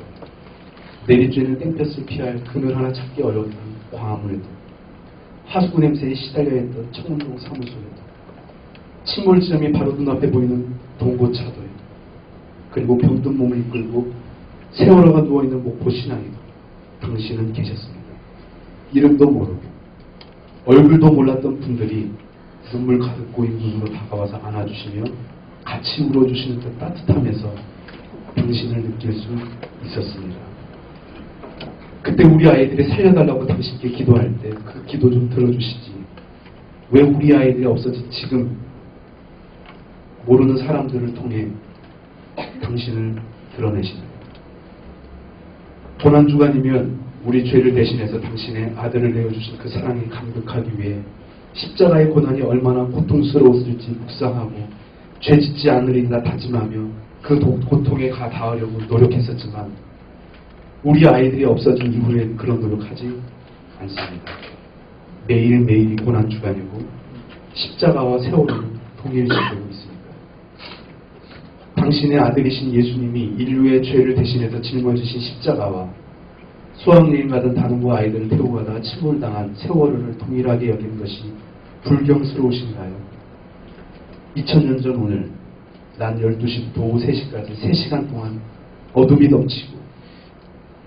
내리쬐는 땡볕을 피할 그늘 하나 찾기 어려웠던 광화문에도, 하수구 냄새에 시달려야 했던 청운동 사무소에도, 침몰 지점이 바로 눈앞에 보이는 동고차도에, 그리고 병든 몸을 이끌고 세월호가 누워있는 목포 신항에도 당신은 계셨습니다. 이름도 모르고 얼굴도 몰랐던 분들이 눈물 가득 고인 눈으로 다가와서 안아주시며 같이 울어주시는 그 따뜻함에서 당신을 느낄 수 있었습니다. 그때 우리 아이들이 살려달라고 당신께 기도할 때 그 기도 좀 들어주시지. 왜 우리 아이들이 없어진 지금 모르는 사람들을 통해 당신을 드러내십니다. 고난주간이면 우리 죄를 대신해서 당신의 아들을 내어주신 그 사랑에 감격하기 위해 십자가의 고난이 얼마나 고통스러웠을지 묵상하고 죄 짓지 않으리라 다짐하며 그 고통에 가 닿으려고 노력했었지만 우리 아이들이 없어진 이후에 그런 노력하지 않습니다. 매일매일이 고난주간이고 십자가와 세월은 동일시되고 있습니다. 당신의 아들이신 예수님이 인류의 죄를 대신해서 짊어지신 십자가와 수학여행 가던 다른과 아이들을 태우고 가다가 침몰당한 세월호를 동일하게 여기는 것이 불경스러우신가요? 2000년 전 오늘 난 12시부터 오후 3시까지 3시간 동안 어둠이 덮치고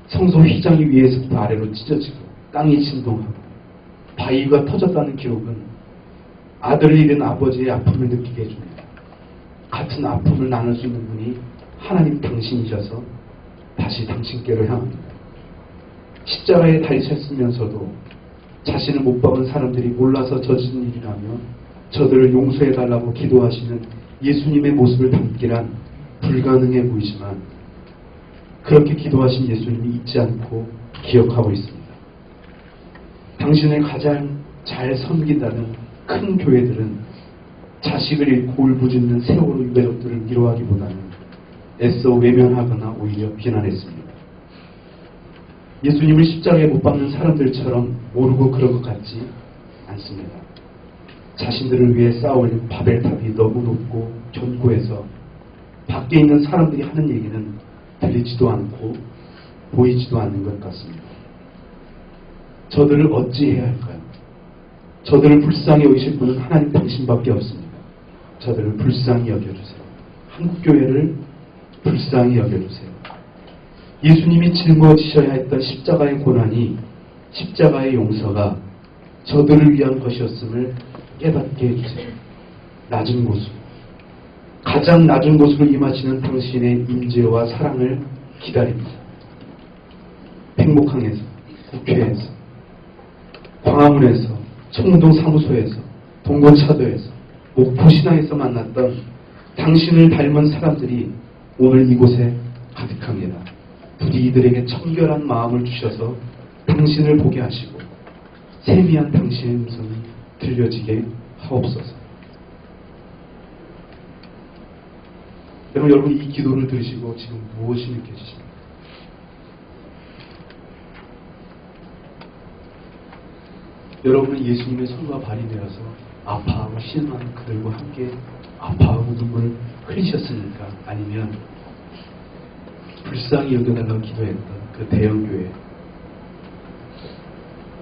성소 휘장이 위에서부터 아래로 찢어지고 땅이 진동하고 바위가 터졌다는 기록은 아들을 잃은 아버지의 아픔을 느끼게 해줍니다. 같은 아픔을 나눌 수 있는 분이 하나님 당신이셔서 다시 당신께로 향합니다. 십자가에 달리셨으면서도 자신을 못 박은 사람들이 몰라서 저지른 일이라며 저들을 용서해달라고 기도하시는 예수님의 모습을 담기란 불가능해 보이지만 그렇게 기도하신 예수님이 잊지 않고 기억하고 있습니다. 당신을 가장 잘 섬긴다는 큰 교회들은 자식을 잃고 울부짖는 세월호 유가족들을 위로하기보다는 애써 외면하거나 오히려 비난했습니다. 예수님을 십자가에 못 박는 사람들처럼 모르고 그런 것 같지 않습니다. 자신들을 위해 쌓아올린 바벨탑이 너무 높고 견고해서 밖에 있는 사람들이 하는 얘기는 들리지도 않고 보이지도 않는 것 같습니다. 저들을 어찌해야 할까요? 저들을 불쌍히 여기실 분은 하나님 당신밖에 없습니다. 저들을 불쌍히 여겨주세요. 한국교회를 불쌍히 여겨주세요. 예수님이 짊어지셔야 했던 십자가의 고난이, 십자가의 용서가 저들을 위한 것이었음을 깨닫게 해주세요. 낮은 곳으로, 가장 낮은 곳으로 임하시는 당신의 임재와 사랑을 기다립니다. 행복항에서, 국회에서, 광화문에서, 청운동 사무소에서, 동고차도에서, 목포신항에서 만났던 당신을 닮은 사람들이 오늘 이곳에 가득합니다. 부디 이들에게 청결한 마음을 주셔서 당신을 보게 하시고 세미한 당신의 음성이 들려지게 하옵소서. 여러분 이 기도를 들으시고 지금 무엇이 느껴지십니까? 여러분은 예수님의 손과 발이 되어서 아파하고 실망하는 그들과 함께 아파하고 눈물을 흘리셨습니까? 아니면 불쌍히 여겨달라고 기도했던 그 대형교회,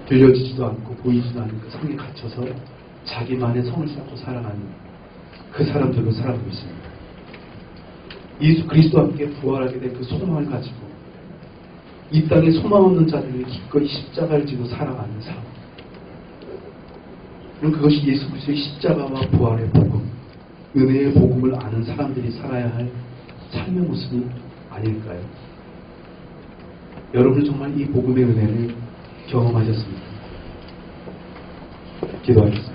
들려지지도 않고 보이지도 않는 그 성에 갇혀서 자기만의 성을 쌓고 살아가는 그 사람들로 살아가고 있습니다. 예수 그리스도와 함께 부활하게 된 그 소망을 가지고 이 땅에 소망 없는 자들을 기꺼이 십자가를 지고 살아가는 삶, 그리고 그것이 예수 그리스도의 십자가와 부활의 복음, 은혜의 복음을 아는 사람들이 살아야 할 삶의 모습이 아닐까요? 여러분 정말 이 복음의 은혜를 경험하셨습니까? 기도하겠습니다.